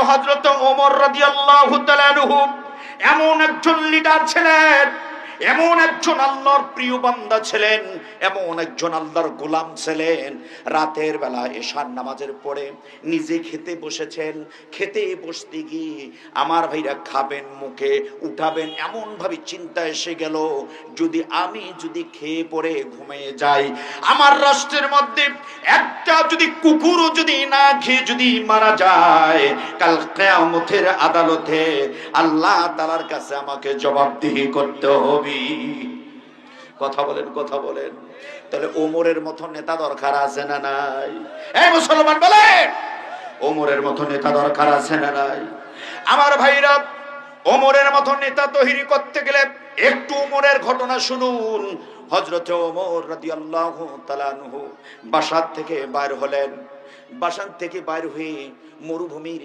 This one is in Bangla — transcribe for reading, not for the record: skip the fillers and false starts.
হযরত ওমর রাদিয়াল্লাহু তাআলা আনহু এমন একজন লিডার ছিলেন, এমন একজন আল্লাহর প্রিয় বান্দা ছিলেন, এমন একজন আল্লাহর গোলাম ছিলেন। রাতের বেলা এশার নামাজের পরে নিজে খেতে বসেছেন। খেতে বসতে গিয়ে আমার ভাইরা খাবেন, মুখে উঠাবেন, এমন ভাবে চিন্তা এসে গেল, যদি খেয়ে পরে ঘুমিয়ে যাই, আমার রাষ্ট্রের মধ্যে একটা যদি কুকুরও যদি না খেয়ে যদি মারা যায়, কাল কিয়ামতের আদালতে আল্লাহ তাআলার কাছে আমাকে জবাবদিহি করতে হবে। কথা বলেন, কথা বলেন। তাহলে ওমরের মতো নেতা দরকার আছে না নাই? এই মুসলমান বলেন, ওমরের মতো নেতা দরকার আছে না নাই? আমার ভাইরা, ওমরের মতো নেতা তৈরি করতে গেলে একটু ওমরের ঘটনা শুনুন। হযরত ওমর রাদিয়াল্লাহু তাআলা আনহু বাসার থেকে বাইর হলেন। বাসার থেকে বাইর হয়ে মরুভূমির